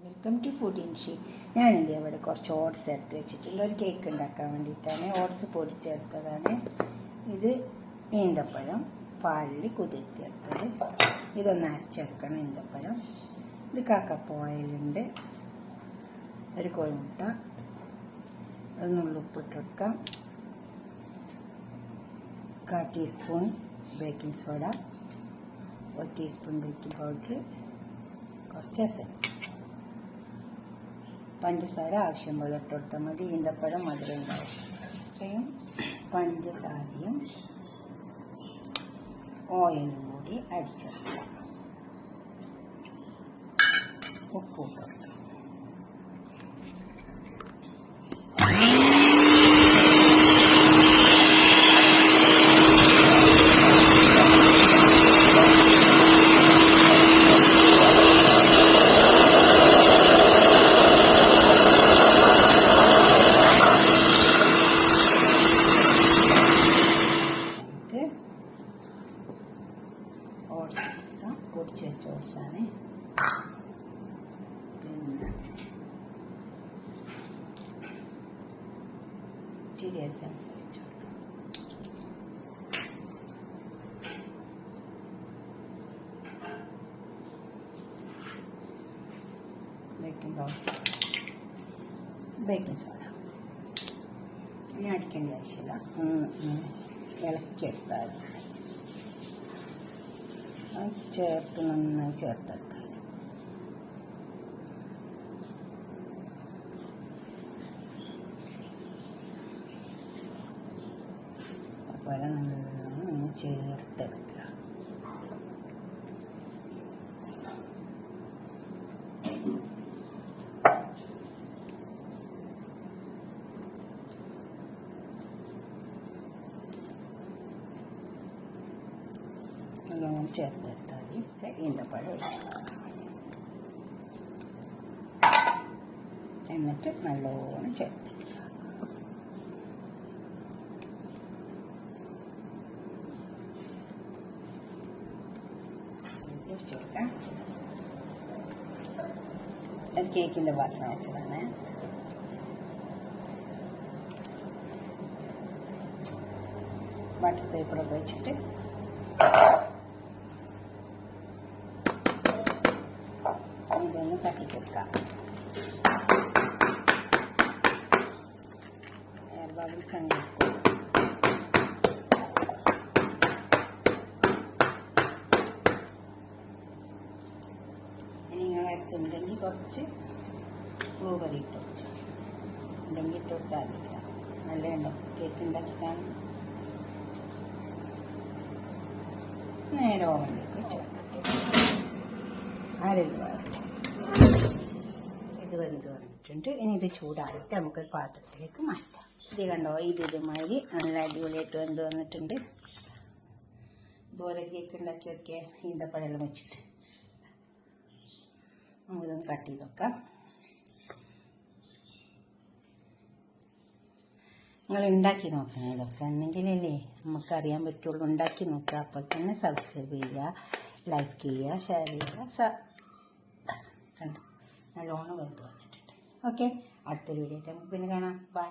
Welcome to food ഇൻഷി. ഞാനിത് ഇവിടെ കുറച്ച് ഓട്സ് എടുത്ത് വെച്ചിട്ടുണ്ട്. ഒരു കേക്ക് ഉണ്ടാക്കാൻ വേണ്ടിയിട്ടാണ്. ഓട്സ് പൊടിച്ചെടുത്തതാണ്. ഇത് ഈന്തപ്പഴം പാലിൽ കുതിർത്തിയെടുത്തത്. ഇതൊന്ന് അരച്ചെടുക്കണം. ഈന്തപ്പഴം. ഇത് കാക്കപ്പ ഓയിലുണ്ട്. ഒരു കോഴിമുട്ട, ഉപ്പിട്ടെടുക്കാം. 1/4 teaspoon baking soda, 1 teaspoon baking powder, കുറച്ച് എസൻസ്, പഞ്ചസാര ആവശ്യം പോലെ ഇട്ട് കൊടുത്താൽ മതി. ഈന്തപ്പഴം മധുരം ഉണ്ടാവും. പഞ്ചസാരയും ഓയിലും കൂടി അടിച്ചെടുക്കാം. ഉപ്പ് ഇട്ട് കൊടുക്കാം. ഓട്സ് എടുക്കാം. പൊടിച്ച് വെച്ച ഓട്സാണ്. പിന്നെ ഇച്ചിരി എസൻസ് വെച്ച് കൊടുക്കാം. Baking powder, baking soda. ഇനി അടിക്കേണ്ട ആവശ്യമില്ല. ഇളക്കിയെടുത്താൽ ചേർത്ത് നന്നായി ചേർത്തെടുത്താൽ അതുപോലെ നല്ലോണം ചേർത്തെടുക്കുക. നല്ലോണം ചേർത്തെടുത്താൽ മതി. ഈന്തപ്പഴം ഒഴിച്ച് എന്നിട്ട് നല്ലോണം ചേർത്ത് ഒഴിച്ചെടുക്കാം. ഒരു കേക്കിൻ്റെ പാത്രം വെച്ചതാണ്. ബട്ടർ പേപ്പറൊക്കെ വെച്ചിട്ട് ഇതൊന്ന് തട്ടിക്കൊടുക്കാം. എയർ ബബിൾസ് അങ്ങ് വെക്കും. ഇനി നിങ്ങളടുത്തുണ്ടെങ്കിൽ കുറച്ച് ബ്ലൂബെറി ഇട്ട് കൊടുക്കുക. ഉണ്ടെങ്കിൽ ഇട്ട് കൊടുത്താൽ മതി. നല്ല ഉണ്ടാവും. കേക്ക് ഉണ്ടാക്കി കാണും. നേരെ ഓവനിലേക്ക് വെച്ച് വെക്കാം. ഇത് വെന്ത് വന്നിട്ടുണ്ട്. ഇനി ഇത് ചൂടാറിയിട്ട് നമുക്കൊരു പാത്രത്തിലേക്ക് മാറ്റാം. ഇത് കണ്ടോ, ഇതുമാതിരി നല്ല അടിപൊളിയായിട്ട് വെന്ത് വന്നിട്ടുണ്ട്. ഇതുപോലെ കേക്ക് ഉണ്ടാക്കി വെക്കുക. ഈന്തപ്പഴം വെച്ചിട്ട് നമുക്കിതൊന്ന് കട്ട് ചെയ്ത് വെക്കാം. നിങ്ങൾ ഉണ്ടാക്കി നോക്കണം. ഇതൊക്കെ എന്നെങ്കിലല്ലേ നമുക്കറിയാൻ പറ്റുള്ളൂ. ഉണ്ടാക്കി നോക്കുക. അപ്പോൾ തന്നെ സബ്സ്ക്രൈബ് ചെയ്യുക, ലൈക്ക് ചെയ്യുക, ഷെയർ ചെയ്യുക. കണ്ടു നല്ലോണം വെന്ത് വന്നിട്ടുണ്ട്. ഓക്കെ, അടുത്തൊരു വീഡിയോ ആയിട്ട് നമുക്ക് പിന്നെ കാണാം. ബൈ.